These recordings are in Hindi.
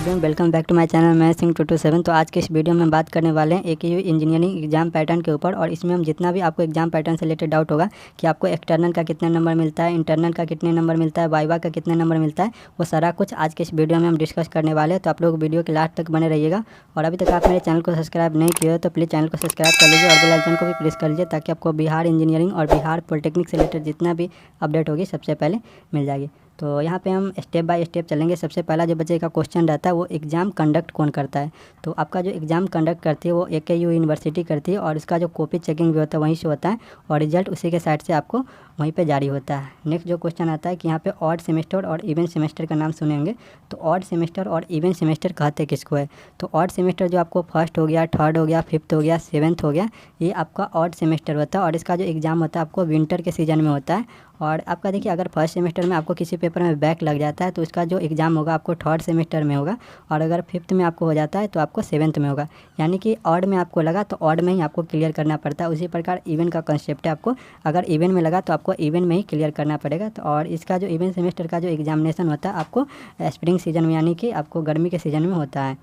Everyone, welcome back to my channel. मैं सिंह 227। तो आज के इस वीडियो में हम बात करने वाले हैं एक ही इंजीनियरिंग एग्जाम पैटर्न के ऊपर। और इसमें हम जितना भी आपको एग्जाम पैटर्न से रिलेटेड डाउट होगा कि आपको एक्सटर्नल का कितने नंबर मिलता है, इंटरनल का कितने नंबर मिलता है, वाइवा का कितने नंबर मिलता है, वो सारा कुछ आज के इस वीडियो में हम डिस्कस करने वाले हैं। तो आप लोग वीडियो के लास्ट तक बने रहिएगा। और अभी तक आप मेरे चैनल को सब्सक्राइब नहीं किए हो तो प्लीज़ चैनल को सब्सक्राइब कर लीजिए और बेल आइकन को भी प्रेस कर लीजिए, ताकि आपको बिहार इंजीनियरिंग और बिहार पॉलिटेक्निक से रिलेटेड जितना भी अपडेट होगी सबसे पहले मिल जाएगी। तो यहाँ पे हम स्टेप बाय स्टेप चलेंगे। सबसे पहला जो बच्चे का क्वेश्चन रहता है वो एग्ज़ाम कंडक्ट कौन करता है। तो आपका जो एग्ज़ाम कंडक्ट करती है वो AKU यूनिवर्सिटी करती है, और इसका जो कॉपी चेकिंग भी होता है वहीं से होता है, और रिजल्ट उसी के साइड से आपको वहीं पे जारी होता है। नेक्स्ट जो क्वेश्चन आता है कि यहाँ पे ऑड सेमेस्टर और इवन सेमेस्टर का नाम सुनेंगे। तो ऑड सेमेस्टर और इवन सेमेस्टर कहते किसको है। तो ऑड सेमेस्टर जो आपको फर्स्ट हो गया, थर्ड हो गया, फिफ्थ हो गया, सेवन्थ हो गया, ये आपका ऑड सेमेस्टर होता है। और इसका जो एग्ज़ाम होता है आपको विंटर के सीज़न में होता है। और आपका देखिए, अगर फर्स्ट सेमेस्टर में आपको किसी पेपर में बैक लग जाता है तो इसका जो एग्ज़ाम होगा आपको थर्ड सेमेस्टर में होगा, और अगर फिफ्थ में आपको हो जाता है तो आपको सेवन्थ में होगा। यानी कि ऑड में आपको लगा तो ऑड में ही आपको क्लियर करना पड़ता है। उसी प्रकार इवन का कंसेप्ट है, आपको अगर इवन में लगा तो आपको इवन में ही क्लियर करना पड़ेगा। तो और इसका जो इवन सेमेस्टर का जो एग्जामिनेशन होता है आपको स्प्रिंग सीजन में, यानी कि आपको गर्मी के सीज़न में होता है।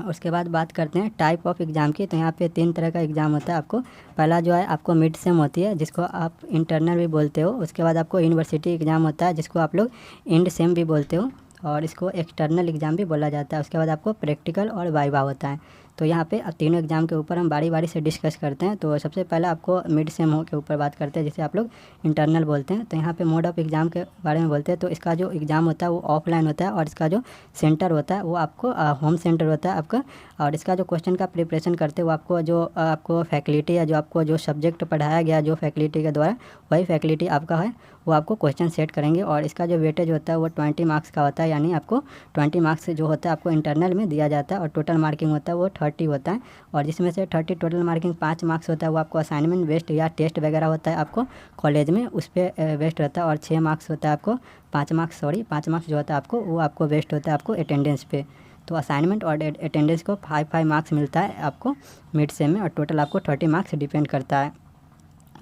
उसके बाद बात करते हैं टाइप ऑफ एग्ज़ाम की। तो यहाँ पे 3 तरह का एग्ज़ाम होता है आपको। पहला जो है आपको मिड सेम होती है, जिसको आप इंटरनल भी बोलते हो। उसके बाद आपको यूनिवर्सिटी एग्ज़ाम होता है, जिसको आप लोग इंड सेम भी बोलते हो, और इसको एक्सटर्नल एग्ज़ाम भी बोला जाता है। उसके बाद आपको प्रैक्टिकल और वाइवा होता है। तो यहाँ पे अब तीनों एग्ज़ाम के ऊपर हम बारी बारी से डिस्कस करते हैं। तो सबसे पहले आपको मिड सेम हो के ऊपर बात करते हैं, जिसे आप लोग इंटरनल बोलते हैं। तो यहाँ पे मोड ऑफ एग्ज़ाम के बारे में बोलते हैं। तो इसका जो एग्ज़ाम होता है वो ऑफलाइन होता है, और इसका जो सेंटर होता है वो आपको होम सेंटर होता है आपका। और इसका जो क्वेश्चन का प्रिपरेशन करते हैं वो आपको जो आपको फैकल्टी है, जो आपको जो सब्जेक्ट पढ़ाया गया जो फैकल्टी के द्वारा, वही फैकल्टी आपका है, वो आपको क्वेश्चन सेट करेंगे। और इसका जो वेटेज होता है वो 20 मार्क्स का होता है, यानी आपको 20 मार्क्स जो होता है आपको इंटरनल में दिया जाता है। और टोटल मार्किंग होता है वो 30 होता है, और जिसमें से 30 टोटल मार्किंग 5 मार्क्स होता है वो आपको असाइनमेंट बेस्ड या टेस्ट वगैरह होता है आपको कॉलेज में, उस पर वेस्ट रहता है। और 6 मार्क्स होता है आपको 5 मार्क्स जो होता है आपको वो आपको वेस्ट होता है आपको अटेंडेंस पे। तो असाइनमेंट और अटेंडेंस को 5 मार्क्स मिलता है आपको मिड सेम में, और टोटल आपको 30 मार्क्स डिपेंड करता है।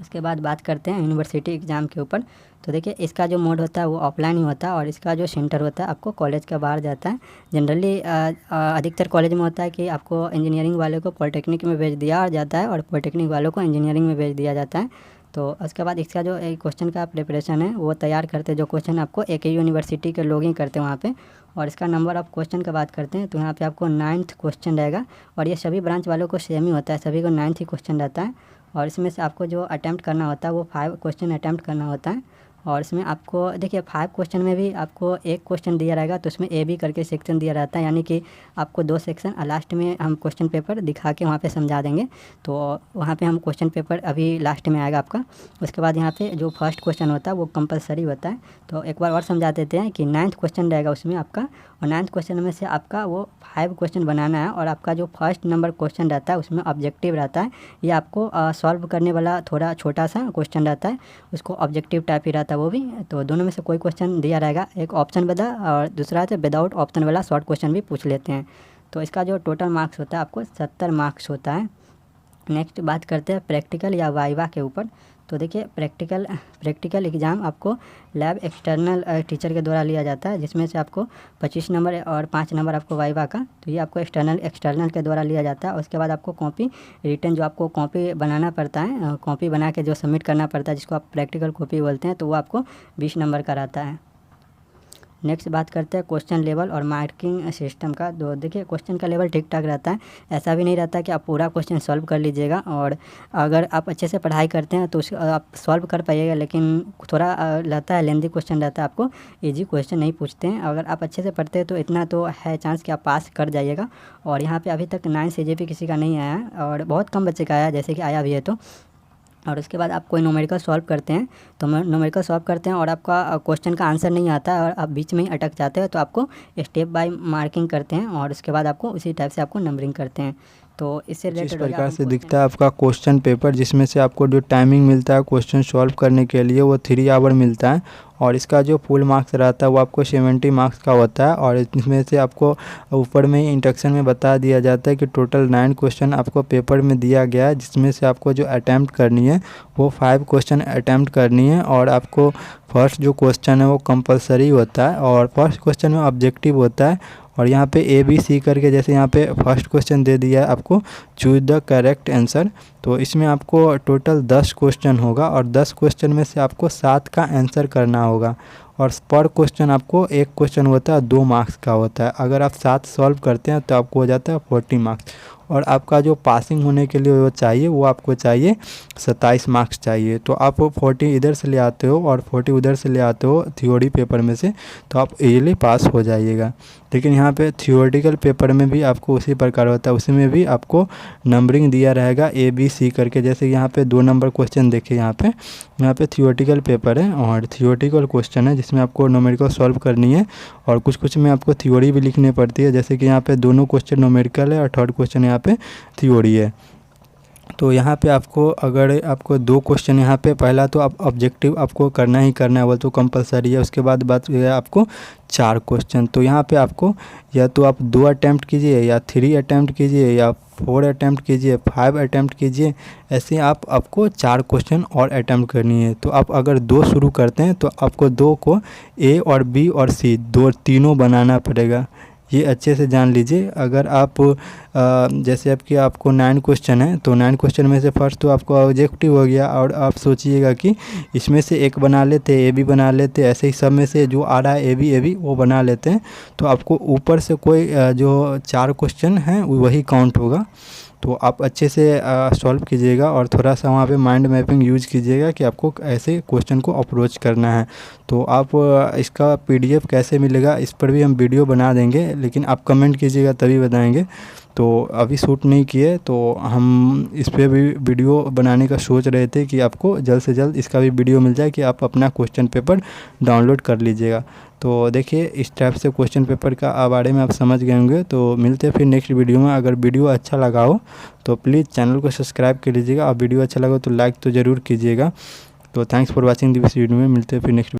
उसके बाद बात करते हैं यूनिवर्सिटी एग्ज़ाम के ऊपर। तो देखिए, इसका जो मोड होता है वो ऑफलाइन ही होता है, और इसका जो सेंटर होता है आपको कॉलेज के बाहर जाता है। जनरली अधिकतर कॉलेज में होता है कि आपको इंजीनियरिंग वाले को पॉलिटेक्निक में भेज दिया जाता है, और पॉलिटेक्निक वालों को इंजीनियरिंग में भेज दिया जाता है। तो उसके बाद इसका जो क्वेश्चन का प्रिपरेशन है वो तैयार करते हैं। जो क्वेश्चन आपको AKU यूनिवर्सिटी के लोग ही करते हैं वहाँ पे। और इसका नंबर ऑफ क्वेश्चन का बात करते हैं तो यहाँ पे आपको 9th क्वेश्चन रहेगा, और ये सभी ब्रांच वालों को सेम ही होता है, सभी को 9th ही क्वेश्चन रहता है। और इसमें से आपको जो अटैम्प्ट करना होता है वो 5 क्वेश्चन अटैम्प्ट करना होता है। और इसमें आपको देखिए 5 क्वेश्चन में भी आपको एक क्वेश्चन दिया रहेगा, तो उसमें AB करके सेक्शन दिया रहता है, यानी कि आपको 2 सेक्शन लास्ट में हम क्वेश्चन पेपर दिखा के वहाँ पे समझा देंगे। तो वहाँ पे हम क्वेश्चन पेपर अभी लास्ट में आएगा आपका। उसके बाद यहाँ पे जो फर्स्ट क्वेश्चन होता है वो कंपलसरी होता है। तो एक बार और समझा देते हैं कि 9th क्वेश्चन रहेगा उसमें आपका, और 9th क्वेश्चन में से आपका वो 5 क्वेश्चन बनाना है। और आपका जो फर्स्ट नंबर क्वेश्चन रहता है उसमें ऑब्जेक्टिव रहता है, ये आपको सॉल्व करने वाला थोड़ा छोटा सा क्वेश्चन रहता है, उसको ऑब्जेक्टिव टाइप ही रहता है वो भी। तो दोनों में से कोई क्वेश्चन दिया रहेगा, एक ऑप्शन वाला और दूसरा है विदाउट ऑप्शन वाला शॉर्ट क्वेश्चन भी पूछ लेते हैं। तो इसका जो टोटल मार्क्स होता है आपको 70 मार्क्स होता है। नेक्स्ट बात करते हैं प्रैक्टिकल या वाइवा के ऊपर। तो देखिए, प्रैक्टिकल एग्ज़ाम आपको लैब एक्सटर्नल टीचर के द्वारा लिया जाता है, जिसमें से आपको 25 नंबर और 5 नंबर आपको वाइवा का, तो ये आपको एक्सटर्नल के द्वारा लिया जाता है। उसके बाद आपको कॉपी रिटर्न जो आपको कॉपी बनाना पड़ता है, कॉपी बना के जो सबमिट करना पड़ता है, जिसको आप प्रैक्टिकल कॉपी बोलते हैं, तो वो आपको 20 नंबर का रहता है। नेक्स्ट बात करते हैं क्वेश्चन लेवल और मार्किंग सिस्टम का। तो देखिए, क्वेश्चन का लेवल ठीक ठाक रहता है, ऐसा भी नहीं रहता कि आप पूरा क्वेश्चन सॉल्व कर लीजिएगा। और अगर आप अच्छे से पढ़ाई करते हैं तो आप सॉल्व कर पाइएगा, लेकिन थोड़ा रहता है लेंदी क्वेश्चन रहता है, आपको ईजी क्वेश्चन नहीं पूछते हैं। अगर आप अच्छे से पढ़ते हैं तो इतना तो है चांस कि आप पास कर जाइएगा। और यहाँ पर अभी तक 9 CGP किसी का नहीं आया है, और बहुत कम बच्चे का आया, जैसे कि आया भी है तो। और उसके बाद आप कोई न्यूमेरिकल सॉल्व करते हैं, तो न्यूमेरिकल सॉल्व करते हैं और आपका क्वेश्चन का आंसर नहीं आता है और आप बीच में ही अटक जाते हैं, तो आपको स्टेप बाय मार्किंग करते हैं, और उसके बाद आपको उसी टाइप से आपको नंबरिंग करते हैं। तो इससे जिस प्रकार से दिखता है आपका क्वेश्चन पेपर, जिसमें से आपको जो टाइमिंग मिलता है क्वेश्चन सॉल्व करने के लिए वो 3 आवर मिलता है। और इसका जो फुल मार्क्स रहता है वो आपको 70 मार्क्स का होता है। और इसमें से आपको ऊपर में ही इंस्ट्रक्शन में बता दिया जाता है कि टोटल 9 क्वेश्चन आपको पेपर में दिया गया है, जिसमें से आपको जो अटैम्प्ट करनी है वो 5 क्वेश्चन अटैम्प्ट करनी है। और आपको फर्स्ट जो क्वेश्चन है वो कंपलसरी होता है और फर्स्ट क्वेश्चन में ऑब्जेक्टिव होता है। और यहाँ पे ए बी सी करके जैसे यहाँ पे फर्स्ट क्वेश्चन दे दिया है आपको चूज द करेक्ट आंसर, तो इसमें आपको टोटल 10 क्वेश्चन होगा और 10 क्वेश्चन में से आपको 7 का आंसर करना होगा। और पर क्वेश्चन आपको एक क्वेश्चन होता है 2 मार्क्स का होता है। अगर आप 7 सॉल्व करते हैं तो आपको हो जाता है 40 मार्क्स। और आपका जो पासिंग होने के लिए वो चाहिए वो आपको चाहिए 27 मार्क्स चाहिए। तो आप 40 इधर से ले आते हो और 40 उधर से ले आते हो थ्योरी पेपर में से, तो आप इजीली पास हो जाइएगा। लेकिन यहाँ पे थियोरेटिकल पेपर में भी आपको उसी प्रकार होता है, उसमें भी आपको नंबरिंग दिया रहेगा ए बी सी करके। जैसे यहाँ पे 2 नंबर क्वेश्चन देखिए, यहाँ पे थियोरेटिकल पेपर है और थियोरेटिकल क्वेश्चन है जिसमें आपको न्यूमेरिकल सॉल्व करनी है और कुछ में आपको थ्योरी भी लिखनी पड़ती है। जैसे कि यहाँ पे दोनों क्वेश्चन न्यूमेरिकल है और थर्ड क्वेश्चन यहाँ पे थ्योरी है। तो यहाँ पे आपको अगर आपको 2 क्वेश्चन यहाँ पे, पहला तो आप ऑब्जेक्टिव आपको करना ही करना है, वो तो कंपलसरी है। उसके बाद बात है आपको 4 क्वेश्चन, तो यहाँ पे आपको या तो आप 2 अटैम्प्ट कीजिए या 3 अटैम्प्ट कीजिए या 4 अटैम्प्ट कीजिए, 5 अटैम्प्ट कीजिए, ऐसे आपको 4 क्वेश्चन और अटैम्प्ट करनी है। तो आप अगर 2 शुरू करते हैं तो आपको 2 को ए और बी और सी तीनों बनाना पड़ेगा। ये अच्छे से जान लीजिए। अगर आप जैसे आपको 9 क्वेश्चन है तो 9 क्वेश्चन में से फर्स्ट तो आपको ऑब्जेक्टिव हो गया और आप सोचिएगा कि इसमें से एक बना लेते, ए बी बना लेते, ऐसे ही सब में से जो आ रहा है ए बी वो बना लेते हैं। तो आपको ऊपर से कोई जो 4 क्वेश्चन हैं वही काउंट होगा। तो आप अच्छे से सॉल्व कीजिएगा और थोड़ा सा वहाँ पे माइंड मैपिंग यूज कीजिएगा कि आपको ऐसे क्वेश्चन को अप्रोच करना है। तो आप इसका पीडीएफ कैसे मिलेगा इस पर भी हम वीडियो बना देंगे, लेकिन आप कमेंट कीजिएगा तभी बताएंगे। तो अभी शूट नहीं किए तो हम इस पर भी वीडियो बनाने का सोच रहे थे कि आपको जल्द से जल्द इसका भी वीडियो मिल जाए कि आप अपना क्वेश्चन पेपर डाउनलोड कर लीजिएगा। तो देखिए इस टाइप से क्वेश्चन पेपर का बारे में आप समझ गए होंगे। तो मिलते हैं फिर नेक्स्ट वीडियो में। अगर वीडियो अच्छा लगा हो तो प्लीज़ चैनल को सब्सक्राइब कर लीजिएगा और वीडियो अच्छा लगा तो लाइक तो ज़रूर कीजिएगा। तो thanks for watching this video में। मिलते हैं फिर नेक्स्ट